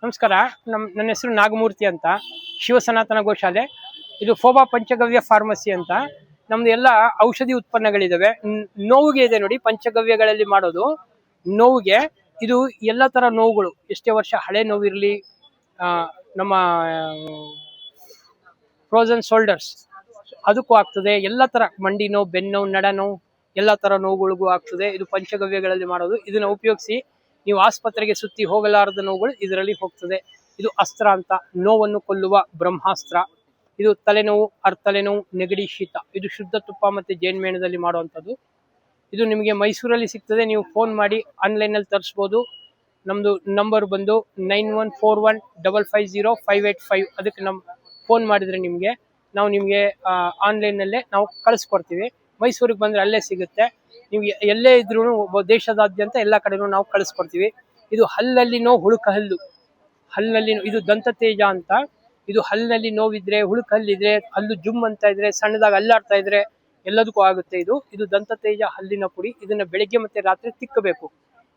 ನಮಸ್ಕಾರ. ನನ್ನ ಹೆಸರು ನಾಗಮೂರ್ತಿ ಅಂತ, ಶಿವಸನಾತನ ಗೋಶಾಲೆ. ಇದು ಫೋಬಾ ಪಂಚಗವ್ಯ ಫಾರ್ಮಸಿ ಅಂತ. ನಮ್ದು ಎಲ್ಲ ಔಷಧಿ ಉತ್ಪನ್ನಗಳಿದಾವೆ. ನೋವಿಗೆ ಇದೆ ನೋಡಿ, ಪಂಚಗವ್ಯಗಳಲ್ಲಿ ಮಾಡೋದು ನೋವಿಗೆ. ಇದು ಎಲ್ಲ ತರ ನೋವುಗಳು, ಎಷ್ಟೇ ವರ್ಷ ಹಳೆ ನೋವಿರಲಿ, ನಮ್ಮ ಫ್ರೋಸನ್ ಶೋಲ್ಡರ್ಸ್ ಅದಕ್ಕೂ ಆಗ್ತದೆ. ಎಲ್ಲ ತರ ಮಂಡಿ ನೋವು, ಬೆನ್ನು ನೋವು, ನಡ ನೋವು, ಎಲ್ಲ ತರ ನೋವುಗಳಿಗೂ ಆಗ್ತದೆ. ಇದು ಪಂಚಗವ್ಯಗಳಲ್ಲಿ ಮಾಡೋದು. ಇದನ್ನ ಉಪಯೋಗಿಸಿ ನೀವು ಆಸ್ಪತ್ರೆಗೆ ಸುತ್ತಿ ಹೋಗಲಾರದ ನೋವುಗಳು ಇದರಲ್ಲಿ ಹೋಗ್ತದೆ. ಇದು ಅಸ್ತ್ರ ಅಂತ, ನೋವನ್ನು ಕೊಲ್ಲುವ ಬ್ರಹ್ಮಾಸ್ತ್ರ. ಇದು ತಲೆನೋವು, ತಲೆನೋವು, ನೆಗಡಿ, ಶೀತ, ಇದು ಶುದ್ಧ ತುಪ್ಪ ಮತ್ತೆ ಜೇನುಮೇಣದಲ್ಲಿ ಮಾಡುವಂಥದ್ದು. ಇದು ನಿಮಗೆ ಮೈಸೂರಲ್ಲಿ ಸಿಗ್ತದೆ. ನೀವು ಫೋನ್ ಮಾಡಿ ಆನ್ಲೈನಲ್ಲಿ ತರಿಸ್ಬೋದು. ನಮ್ಮದು ನಂಬರ್ ಬಂದು 9141550585. ಅದಕ್ಕೆ ಫೋನ್ ಮಾಡಿದರೆ ನಾವು ನಿಮಗೆ ಆನ್ಲೈನಲ್ಲೇ ನಾವು ಕಳಿಸ್ಕೊಡ್ತೀವಿ. ಮೈಸೂರಿಗೆ ಬಂದರೆ ಅಲ್ಲೇ ಸಿಗುತ್ತೆ. ನೀವು ಎಲ್ಲೇ ಇದ್ರೂ ದೇಶದಾದ್ಯಂತ ಎಲ್ಲ ಕಡೆನೂ ನಾವು ಕಳಿಸ್ಕೊಡ್ತೀವಿ. ಇದು ಹಲ್ಲಲ್ಲಿ ನೋವು, ಹುಳುಕ ಹಲ್ಲಿನಲ್ಲಿ ಇದು ದಂತ ತೇಜ ಅಂತ. ಇದು ಹಲ್ಲಿನಲ್ಲಿ ನೋವಿದ್ರೆ, ಹುಳುಕ ಹಲ್ಲಿದ್ರೆ, ಹಲ್ಲು ಜುಮ್ ಅಂತ ಇದ್ರೆ, ಸಣ್ಣದಾಗ ಅಲ್ಲಾಡ್ತಾ ಇದ್ರೆ ಎಲ್ಲದಕ್ಕೂ ಆಗುತ್ತೆ. ಇದು ದಂತ ತೇಜ ಹಲ್ಲಿನ ಪುಡಿ. ಇದನ್ನ ಬೆಳಿಗ್ಗೆ ಮತ್ತೆ ರಾತ್ರಿ ತಿಕ್ಕಬೇಕು.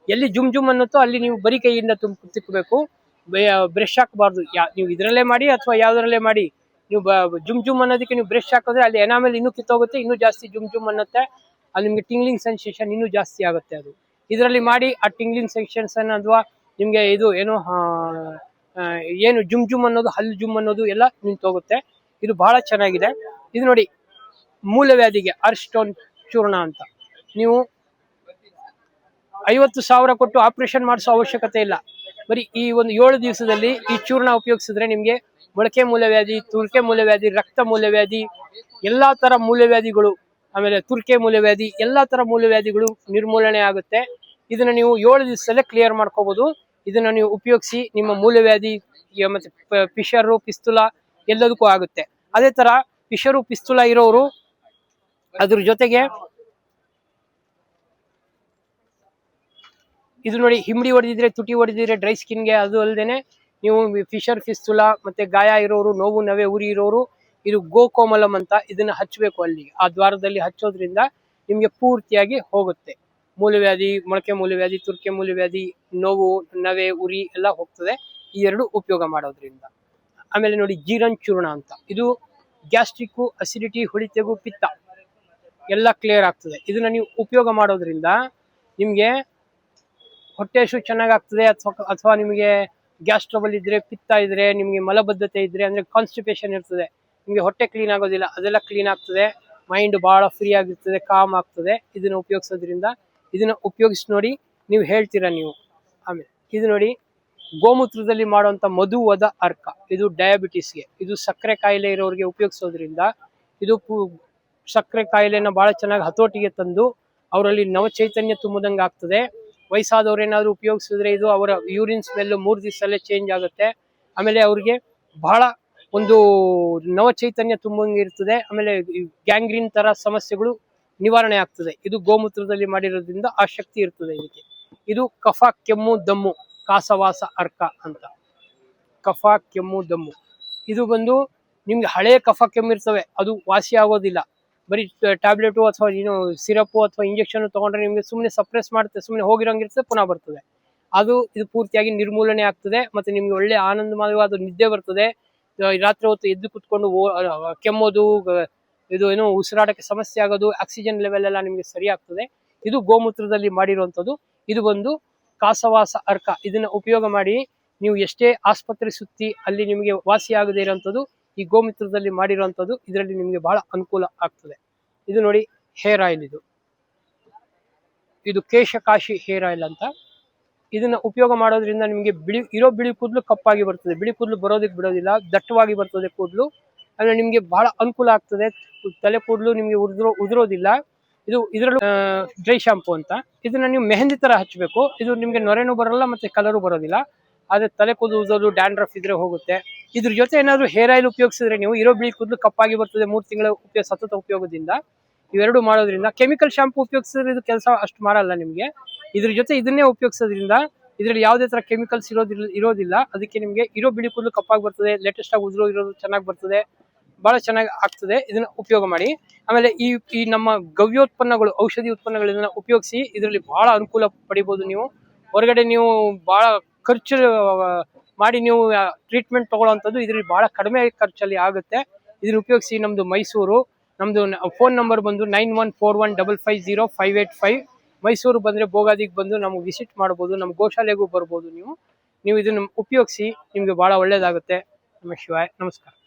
ಎಲ್ಲಿ ಜುಮ್ ಜುಮ್ ಅನ್ನುತ್ತೋ ಅಲ್ಲಿ ನೀವು ಬರೀ ಕೈಯಿಂದ ತಿಕ್ಕಬೇಕು. ಬ್ರಷ್ ಹಾಕಬಾರ್ದು. ನೀವು ಇದರಲ್ಲೇ ಮಾಡಿ ಅಥವಾ ಯಾವ್ದ್ರಲ್ಲೇ ಮಾಡಿ, ನೀವು ಜುಮ್ ಜುಮ್ ಅನ್ನೋದಕ್ಕೆ ನೀವು ಬ್ರಷ್ ಹಾಕಿದ್ರೆ ಅಲ್ಲಿ ಎನಾಮೆಲ್ ಇನ್ನೂ ಕಿತ್ತೋಗುತ್ತೆ, ಇನ್ನೂ ಜಾಸ್ತಿ ಜುಮ್ ಜುಮ್ ಅನ್ನುತ್ತೆ. ಅಲ್ಲಿ ನಿಮ್ಗೆ ಟಿಂಗ್ಲಿಂಗ್ ಸೆನ್ಸೇಷನ್ ಇನ್ನೂ ಜಾಸ್ತಿ ಆಗುತ್ತೆ. ಅದು ಇದರಲ್ಲಿ ಮಾಡಿ ಆ ಟಿಂಗ್ಲಿಂಗ್ ಸೆನ್ಸೇಷನ್ ಅಥವಾ ನಿಮ್ಗೆ ಇದು ಏನು ಜುಮ್ ಜುಮ್ ಅನ್ನೋದು, ಹಲ್ಲು ಜುಮ್ ಅನ್ನೋದು ಎಲ್ಲ ನಿಂತೋಗುತ್ತೆ. ಇದು ಬಹಳ ಚೆನ್ನಾಗಿದೆ. ಇದು ನೋಡಿ, ಮೂಲವ್ಯಾಧಿಗೆ ಅರ್ಸ್ಟೋನ್ ಚೂರ್ಣ ಅಂತ. ನೀವು 50,000 ಕೊಟ್ಟು ಆಪರೇಷನ್ ಮಾಡಿಸೋ ಅವಶ್ಯಕತೆ ಇಲ್ಲ. ಬರೀ ಈ ಒಂದು 7 ದಿವಸದಲ್ಲಿ ಈ ಚೂರ್ಣ ಉಪಯೋಗಿಸಿದ್ರೆ ನಿಮ್ಗೆ ಮೊಳಕೆ ಮೂಲವ್ಯಾಧಿ, ತುರ್ಕೆ ಮೂಲವ್ಯಾಧಿ, ರಕ್ತ ಮೂಲವ್ಯಾಧಿ, ಎಲ್ಲಾ ತರ ಮೂಲವ್ಯಾಧಿಗಳು, ಆಮೇಲೆ ತುರ್ಕೆ ಮೂಲವ್ಯಾಧಿ, ಎಲ್ಲಾ ತರ ಮೂಲವ್ಯಾಧಿಗಳು ನಿರ್ಮೂಲನೆ ಆಗುತ್ತೆ. ಇದನ್ನ ನೀವು 7 ದಿವಸದಲ್ಲೇ ಕ್ಲಿಯರ್ ಮಾಡ್ಕೋಬಹುದು. ಇದನ್ನ ನೀವು ಉಪಯೋಗಿಸಿ ನಿಮ್ಮ ಮೂಲವ್ಯಾಧಿ ಮತ್ತೆ ಪಿಷರು, ಪಿಸ್ತುಲ ಎಲ್ಲದಕ್ಕೂ ಆಗುತ್ತೆ. ಅದೇ ತರ ಪಿಷರು, ಪಿಸ್ತುಲ ಇರೋರು ಅದ್ರ ಜೊತೆಗೆ ಇದು ನೋಡಿ, ಹಿಮ್ಡಿ ಹೊಡೆದಿದ್ರೆ, ತುಟಿ ಹೊಡೆದಿದ್ರೆ ಡ್ರೈ ಸ್ಕಿನ್ಗೆ, ಅದು ಅಲ್ಲದೇನೆ ನೀವು ಫಿಶರ್, ಫಿಸ್ತುಲ ಮತ್ತೆ ಗಾಯ ಇರೋರು, ನೋವು, ನವೆ, ಉರಿ ಇರೋರು ಇದು ಗೋಕೋಮಲಂ ಅಂತ ಇದನ್ನ ಹಚ್ಚಬೇಕು. ಅಲ್ಲಿ ಆ ದ್ವಾರದಲ್ಲಿ ಹಚ್ಚೋದ್ರಿಂದ ನಿಮ್ಗೆ ಪೂರ್ತಿಯಾಗಿ ಹೋಗುತ್ತೆ. ಮೂಲವ್ಯಾಧಿ, ಮೊಳಕೆ ಮೂಲವ್ಯಾಧಿ, ತುರ್ಕೆ ಮೂಲವ್ಯಾಧಿ, ನೋವು, ನವೆ, ಉರಿ ಎಲ್ಲ ಹೋಗ್ತದೆ ಈ ಎರಡು ಉಪಯೋಗ ಮಾಡೋದ್ರಿಂದ. ಆಮೇಲೆ ನೋಡಿ, ಜೀರನ್ ಚೂರ್ಣ ಅಂತ. ಇದು ಗ್ಯಾಸ್ಟ್ರಿಕ್, ಅಸಿಡಿಟಿ, ಹೊಳಿತೆಗು, ಪಿತ್ತ ಎಲ್ಲ ಕ್ಲಿಯರ್ ಆಗ್ತದೆ. ಇದನ್ನ ನೀವು ಉಪಯೋಗ ಮಾಡೋದ್ರಿಂದ ನಿಮ್ಗೆ ಹೊಟ್ಟೆ ಹಸು ಚೆನ್ನಾಗಾಗ್ತದೆ. ಅಥವಾ ನಿಮಗೆ ಗ್ಯಾಸ್ ಟ್ರಬಲ್ ಇದ್ರೆ, ಪಿತ್ತ ಇದ್ರೆ, ನಿಮ್ಗೆ ಮಲಬದ್ಧತೆ ಇದ್ರೆ, ಅಂದ್ರೆ ಕಾನ್ಸ್ಟಿಪೇಷನ್ ಇರ್ತದೆ, ನಿಮ್ಗೆ ಹೊಟ್ಟೆ ಕ್ಲೀನ್ ಆಗೋದಿಲ್ಲ, ಅದೆಲ್ಲ ಕ್ಲೀನ್ ಆಗ್ತದೆ. ಮೈಂಡ್ ಬಹಳ ಫ್ರೀ ಆಗಿರ್ತದೆ, ಕಾಮ್ ಆಗ್ತದೆ ಇದನ್ನ ಉಪಯೋಗಿಸೋದ್ರಿಂದ. ಇದನ್ನ ಉಪಯೋಗಿಸಿ ನೋಡಿ, ನೀವು ಹೇಳ್ತೀರಾ ನೀವು. ಆಮೇಲೆ ಇದು ನೋಡಿ, ಗೋಮೂತ್ರದಲ್ಲಿ ಮಾಡುವಂತ ಮಧುವದ ಅರ್ಕ. ಇದು ಡಯಾಬಿಟಿಸ್ಗೆ, ಇದು ಸಕ್ಕರೆ ಕಾಯಿಲೆ ಇರೋರಿಗೆ ಉಪಯೋಗಿಸೋದ್ರಿಂದ ಇದು ಸಕ್ಕರೆ ಕಾಯಿಲೆನ ಬಹಳ ಚೆನ್ನಾಗಿ ಹತೋಟಿಗೆ ತಂದು ಅವರಲ್ಲಿ ನವಚೈತನ್ಯ ತುಂಬದಂಗೆ ಆಗ್ತದೆ. ವಯಸ್ಸಾದವ್ರು ಏನಾದ್ರು ಉಪಯೋಗಿಸಿದ್ರೆ ಇದು ಅವರ ಯೂರಿನ್ ಸ್ಮೆಲ್ 3 ದಿವಸದಲ್ಲೇ ಚೇಂಜ್ ಆಗುತ್ತೆ. ಆಮೇಲೆ ಅವ್ರಿಗೆ ಬಹಳ ಒಂದು ನವಚೈತನ್ಯ ತುಂಬಂಗೆ ಇರ್ತದೆ. ಆಮೇಲೆ ಗ್ಯಾಂಗ್ರೀನ್ ತರ ಸಮಸ್ಯೆಗಳು ನಿವಾರಣೆ ಆಗ್ತದೆ. ಇದು ಗೋಮೂತ್ರದಲ್ಲಿ ಮಾಡಿರೋದ್ರಿಂದ ಆ ಶಕ್ತಿ ಇರ್ತದೆ ಇದಕ್ಕೆ. ಇದು ಕಫ, ಕೆಮ್ಮು, ದಮ್ಮು, ಕಾಸವಾಸ ಅರ್ಕ ಅಂತ. ಕಫ, ಕೆಮ್ಮು, ದಮ್ಮು ಇದು ಬಂದು ನಿಮ್ಗೆ ಹಳೆ ಕಫ ಕೆಮ್ಮು ಇರ್ತವೆ, ಅದು ವಾಸಿ ಆಗೋದಿಲ್ಲ. ಬರೀ ಟ್ಯಾಬ್ಲೆಟು ಅಥವಾ ಸಿರಪ್ಪು ಅಥವಾ ಇಂಜೆಕ್ಷನ್ ತಗೊಂಡ್ರೆ ನಿಮ್ಗೆ ಸುಮ್ಮನೆ ಸಪ್ರೆಸ್ ಮಾಡುತ್ತೆ, ಸುಮ್ಮನೆ ಹೋಗಿರೋಂಗಿರ್ತದೆ, ಪುನಃ ಬರ್ತದೆ. ಇದು ಪೂರ್ತಿಯಾಗಿ ನಿರ್ಮೂಲನೆ ಆಗ್ತದೆ. ಮತ್ತೆ ನಿಮ್ಗೆ ಒಳ್ಳೆ ಆನಂದಮಯವಾದ ನಿದ್ದೆ ಬರ್ತದೆ. ರಾತ್ರಿ ಹೊತ್ತು ಎದ್ದು ಕುತ್ಕೊಂಡು ಕೆಮ್ಮೋದು, ಉಸಿರಾಟಕ್ಕೆ ಸಮಸ್ಯೆ ಆಗೋದು, ಆಕ್ಸಿಜನ್ ಲೆವೆಲ್ ಎಲ್ಲ ನಿಮ್ಗೆ ಸರಿ ಆಗ್ತದೆ. ಇದು ಗೋಮೂತ್ರದಲ್ಲಿ ಮಾಡಿರುವಂಥದ್ದು. ಇದು ಬಂದು ಕಾಸವಾಸ ಅರ್ಕ. ಇದನ್ನ ಉಪಯೋಗ ಮಾಡಿ ನೀವು ಎಷ್ಟೇ ಆಸ್ಪತ್ರೆ ಸುತ್ತಿ ಅಲ್ಲಿ ನಿಮಗೆ ವಾಸಿ ಆಗದೇ ಇರೋಂಥದ್ದು ಈ ಗೋಮೂತ್ರದಲ್ಲಿ ಮಾಡಿರುವಂಥದ್ದು. ಇದರಲ್ಲಿ ನಿಮ್ಗೆ ಬಹಳ ಅನುಕೂಲ ಆಗ್ತದೆ. ಇದು ನೋಡಿ, ಹೇರ್ ಆಯಿಲ್. ಇದು ಕೇಶಕಾಶಿ ಹೇರ್ ಆಯಿಲ್ ಅಂತ. ಇದನ್ನ ಉಪಯೋಗ ಮಾಡೋದ್ರಿಂದ ನಿಮ್ಗೆ ಬಿಳಿ ಕೂದಲು ಕಪ್ಪಾಗಿ ಬರ್ತದೆ. ಬಿಳಿ ಕೂದಲು ಬರೋದಕ್ಕೆ ಬಿಡೋದಿಲ್ಲ, ದಟ್ಟವಾಗಿ ಬರ್ತದೆ ಕೂದಲು. ಆಮೇಲೆ ನಿಮ್ಗೆ ಬಹಳ ಅನುಕೂಲ ಆಗ್ತದೆ. ತಲೆ ಕೂದಲು ನಿಮ್ಗೆ ಉದುರೋದಿಲ್ಲ. ಇದರಲ್ಲೂ ಡ್ರೈ ಶಾಂಪೂ ಅಂತ. ಇದನ್ನ ನೀವು ಮೆಹಂದಿ ತರ ಹಚ್ಚಬೇಕು. ಇದು ನಿಮ್ಗೆ ನೊರೆನೂ ಬರಲ್ಲ ಮತ್ತೆ ಕಲರು ಬರೋದಿಲ್ಲ. ಆದ್ರೆ ತಲೆ ಕೂದಲು ಉದೋದು, ಡ್ಯಾಂಡ್ರಫ್ ಇದ್ರೆ ಹೋಗುತ್ತೆ. ಇದ್ರ ಜೊತೆ ಏನಾದ್ರು ಹೇರ್ ಆಯಿಲ್ ಉಪಯೋಗಿಸಿದ್ರೆ ನೀವು ಬಿಳಿ ಕೂದಲು ಕಪ್ಪಾಗಿ ಬರ್ತದೆ 3 ತಿಂಗಳ ಸತತ ಉಪಯೋಗದಿಂದ. ಇವೆರಡು ಮಾಡೋದ್ರಿಂದ. ಕೆಮಿಕಲ್ ಶಾಂಪೂ ಉಪಯೋಗಿಸಿದ್ರೆ ಇದು ಕೆಲಸ ಅಷ್ಟು ಮಾಡಲ್ಲ ನಿಮ್ಗೆ. ಇದ್ರ ಜೊತೆ ಇದನ್ನೇ ಉಪಯೋಗಿಸೋದ್ರಿಂದ ಇದ್ರಲ್ಲಿ ಯಾವುದೇ ತರ ಕೆಮಿಕಲ್ಸ್ ಇರೋದಿಲ್ಲ. ಅದಕ್ಕೆ ನಿಮ್ಗೆ ಬಿಳಿ ಕೂದಲು ಕಪ್ಪಾಗಿ ಬರ್ತದೆ, ಲೇಟೆಸ್ಟ್ ಆಗಿ ಇರೋದು ಚೆನ್ನಾಗಿ ಬರ್ತದೆ, ಬಹಳ ಚೆನ್ನಾಗಿ ಆಗ್ತದೆ. ಇದನ್ನ ಉಪಯೋಗ ಮಾಡಿ. ಆಮೇಲೆ ಈ ನಮ್ಮ ಗವ್ಯೋತ್ಪನ್ನಗಳು, ಔಷಧಿ ಉತ್ಪನ್ನಗಳು, ಇದನ್ನ ಉಪಯೋಗಿಸಿ ಇದರಲ್ಲಿ ಬಹಳ ಅನುಕೂಲ ಪಡಿಬಹುದು ನೀವು. ಹೊರಗಡೆ ನೀವು ಬಹಳ ಖರ್ಚು ಮಾಡಿ ನೀವು ಟ್ರೀಟ್ಮೆಂಟ್ ತಗೊಳ್ಳೋವಂಥದ್ದು ಇದ್ರಲ್ಲಿ ಬಹಳ ಕಡಿಮೆ ಖರ್ಚಲ್ಲಿ ಆಗುತ್ತೆ. ಇದನ್ನ ಉಪಯೋಗಿಸಿ. ನಮ್ದು ಮೈಸೂರು, ನಮ್ದು ಫೋನ್ ನಂಬರ್ ಬಂದು 9141550585. ಮೈಸೂರು ಬಂದ್ರೆ ಬೋಗಾದಿಗೆ ಬಂದು ನಮ್ಗೆ ವಿಸಿಟ್ ಮಾಡ್ಬೋದು, ನಮ್ಮ ಗೋಶಾಲೆಗೂ ಬರ್ಬೋದು. ನೀವು ಇದನ್ನ ಉಪಯೋಗಿಸಿ, ನಿಮ್ಗೆ ಬಹಳ ಒಳ್ಳೇದಾಗುತ್ತೆ. ನಮಃ ಶಿವಾಯ. ನಮಸ್ಕಾರ.